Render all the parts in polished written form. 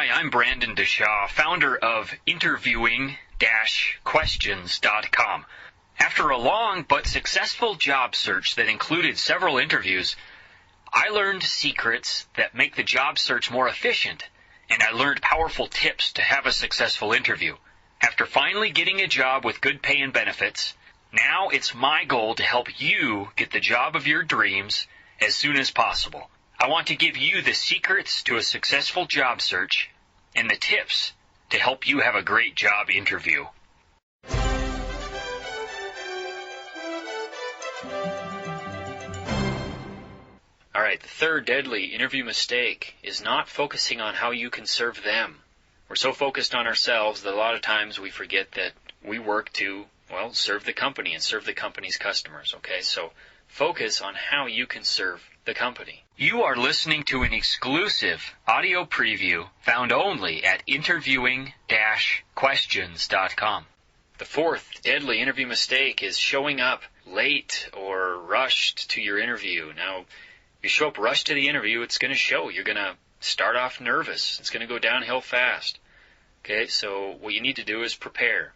Hi, I'm Brandon Deshaw, founder of interviewing-questions.com. After a long but successful job search that included several interviews, I learned secrets that make the job search more efficient, and I learned powerful tips to have a successful interview. After finally getting a job with good pay and benefits, now it's my goal to help you get the job of your dreams as soon as possible. I want to give you the secrets to a successful job search and the tips to help you have a great job interview. All right, the third deadly interview mistake is not focusing on how you can serve them. We're so focused on ourselves that a lot of times we forget that we work to, serve the company and serve the company's customers, okay? So focus on how you can serve the company. You are listening to an exclusive audio preview found only at interviewing-questions.com. The fourth deadly interview mistake is showing up late or rushed to your interview. Now, if you show up rushed to the interview, it's going to show. You're going to start off nervous. It's going to go downhill fast. Okay, so what you need to do is prepare.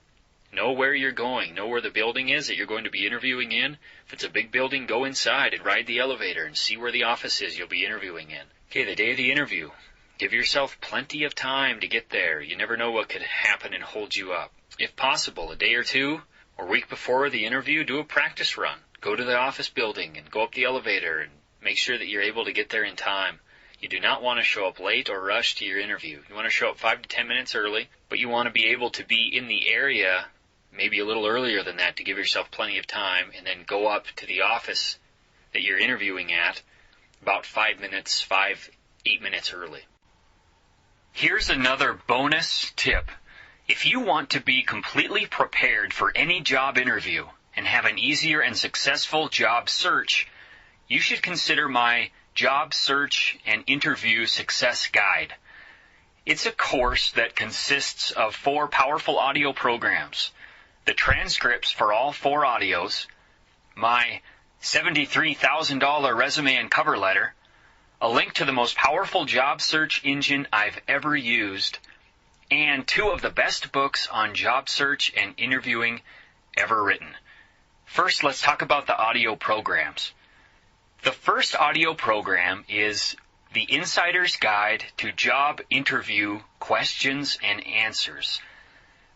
Know where you're going. Know where the building is that you're going to be interviewing in. If it's a big building, go inside and ride the elevator and see where the office is you'll be interviewing in. Okay, the day of the interview. Give yourself plenty of time to get there. You never know what could happen and hold you up. If possible, a day or two or week before the interview, do a practice run. Go to the office building and go up the elevator and make sure that you're able to get there in time. You do not want to show up late or rush to your interview. You want to show up 5 to 10 minutes early, but you want to be able to be in the area maybe a little earlier than that to give yourself plenty of time, and then go up to the office that you're interviewing at about 8 minutes early. Here's another bonus tip. If you want to be completely prepared for any job interview and have an easier and successful job search, you should consider my Job Search and Interview Success Guide. It's a course that consists of 4 powerful audio programs, the transcripts for all 4 audios, my $73,000 resume and cover letter, a link to the most powerful job search engine I've ever used, and 2 of the best books on job search and interviewing ever written. First, let's talk about the audio programs. The first audio program is The Insider's Guide to Job Interview Questions and Answers.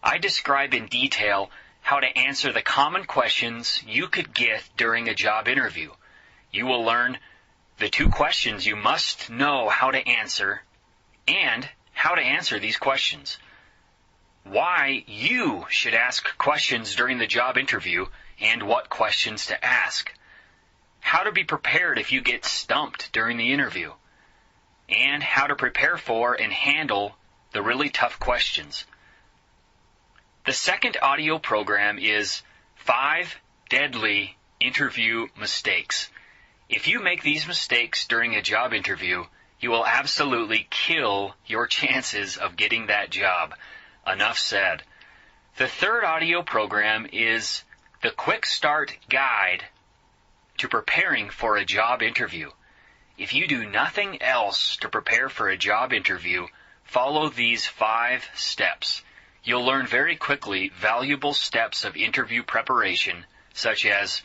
I describe in detail how to answer the common questions you could get during a job interview. You will learn the 2 questions you must know how to answer and how to answer these questions. Why you should ask questions during the job interview and what questions to ask. How to be prepared if you get stumped during the interview. And how to prepare for and handle the really tough questions. The second audio program is 5 Deadly Interview Mistakes. If you make these mistakes during a job interview, you will absolutely kill your chances of getting that job. Enough said. The third audio program is the Quick Start Guide to Preparing for a Job Interview. If you do nothing else to prepare for a job interview, follow these 5 steps. You'll learn very quickly valuable steps of interview preparation, such as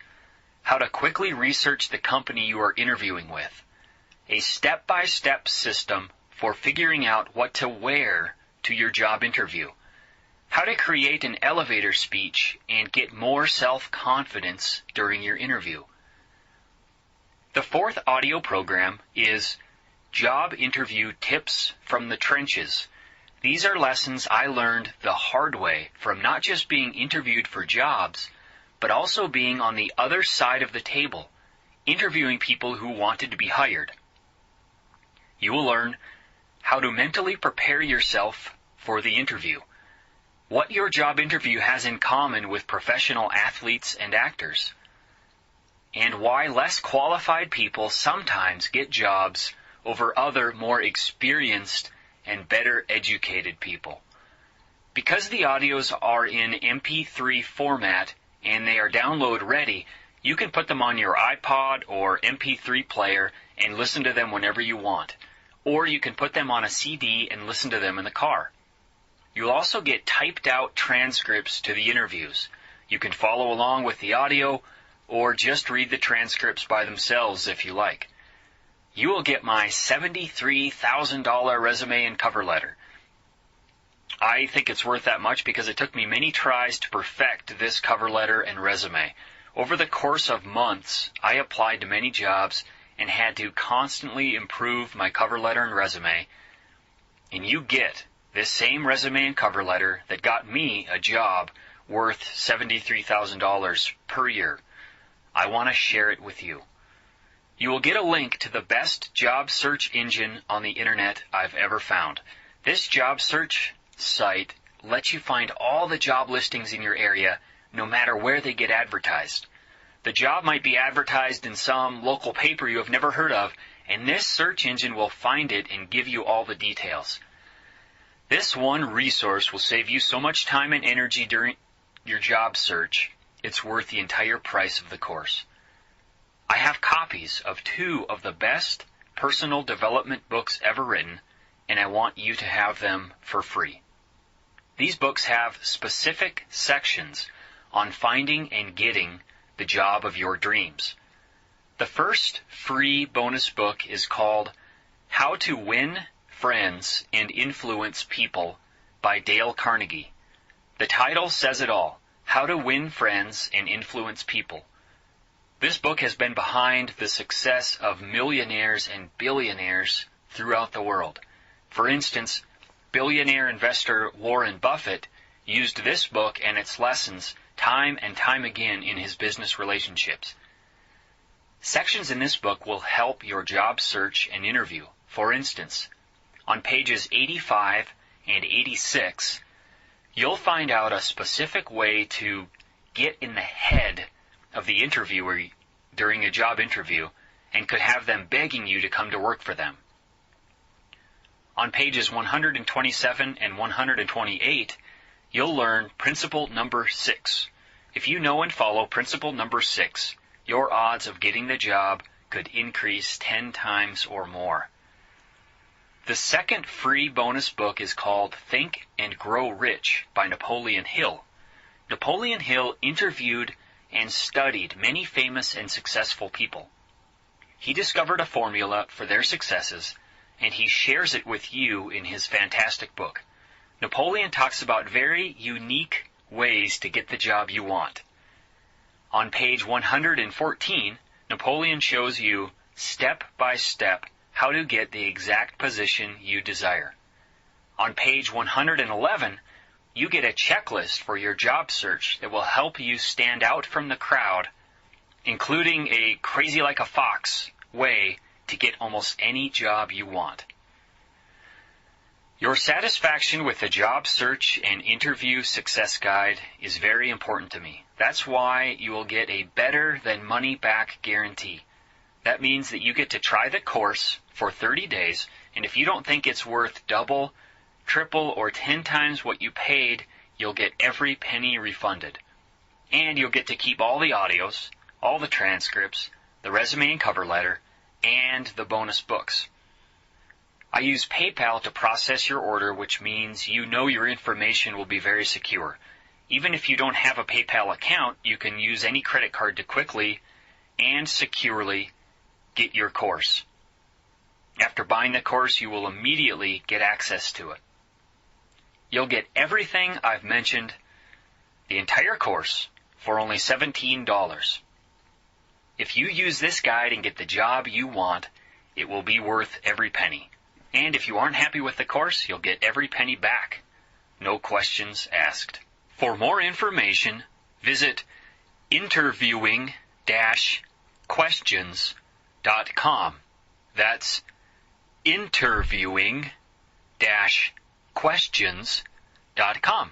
how to quickly research the company you are interviewing with, a step-by-step system for figuring out what to wear to your job interview, how to create an elevator speech and get more self-confidence during your interview. The fourth audio program is Job Interview Tips from the Trenches. These are lessons I learned the hard way from not just being interviewed for jobs, but also being on the other side of the table, interviewing people who wanted to be hired. You will learn how to mentally prepare yourself for the interview, what your job interview has in common with professional athletes and actors, and why less qualified people sometimes get jobs over other more experienced and better educated people. Because the audios are in MP3 format and they are download ready, you can put them on your iPod or MP3 player and listen to them whenever you want. or you can put them on a CD and listen to them in the car. You'll also get typed out transcripts to the interviews. You can follow along with the audio or just read the transcripts by themselves if you like. You will get my $73,000 resume and cover letter. I think it's worth that much because it took me many tries to perfect this cover letter and resume. Over the course of months, I applied to many jobs and had to constantly improve my cover letter and resume. And you get this same resume and cover letter that got me a job worth $73,000 per year. I want to share it with you. You will get a link to the best job search engine on the internet I've ever found. This job search site lets you find all the job listings in your area, no matter where they get advertised. The job might be advertised in some local paper you have never heard of, and this search engine will find it and give you all the details. This one resource will save you so much time and energy during your job search, it's worth the entire price of the course. I have copies of 2 of the best personal development books ever written, and I want you to have them for free. These books have specific sections on finding and getting the job of your dreams. The first free bonus book is called How to Win Friends and Influence People by Dale Carnegie. The title says it all, How to Win Friends and Influence People. This book has been behind the success of millionaires and billionaires throughout the world. For instance, billionaire investor Warren Buffett used this book and its lessons time and time again in his business relationships. Sections in this book will help your job search and interview. For instance, on pages 85 and 86, you'll find out a specific way to get in the head of the interviewer during a job interview and could have them begging you to come to work for them. On pages 127 and 128, you'll learn principle number 6. If you know and follow principle number 6, your odds of getting the job could increase 10 times or more. The second free bonus book is called Think and Grow Rich by Napoleon Hill. Napoleon Hill interviewed and studied many famous and successful people. He discovered a formula for their successes, and he shares it with you in his fantastic book. Napoleon talks about very unique ways to get the job you want. On page 114, Napoleon shows you step by step how to get the exact position you desire. On page 111, you get a checklist for your job search that will help you stand out from the crowd, including a crazy like a fox way to get almost any job you want. Your satisfaction with the job search and interview success guide is very important to me. That's why you will get a better than money back guarantee. That means that you get to try the course for 30 days, and if you don't think it's worth double, triple, or 10 times what you paid, you'll get every penny refunded. And you'll get to keep all the audios, all the transcripts, the resume and cover letter, and the bonus books. I use PayPal to process your order, which means you know your information will be very secure. Even if you don't have a PayPal account, you can use any credit card to quickly and securely get your course. After buying the course, you will immediately get access to it. You'll get everything I've mentioned, the entire course, for only $17. If you use this guide and get the job you want, it will be worth every penny. And if you aren't happy with the course, you'll get every penny back. No questions asked. For more information, visit interviewing-questions.com. That's interviewing-questions.com.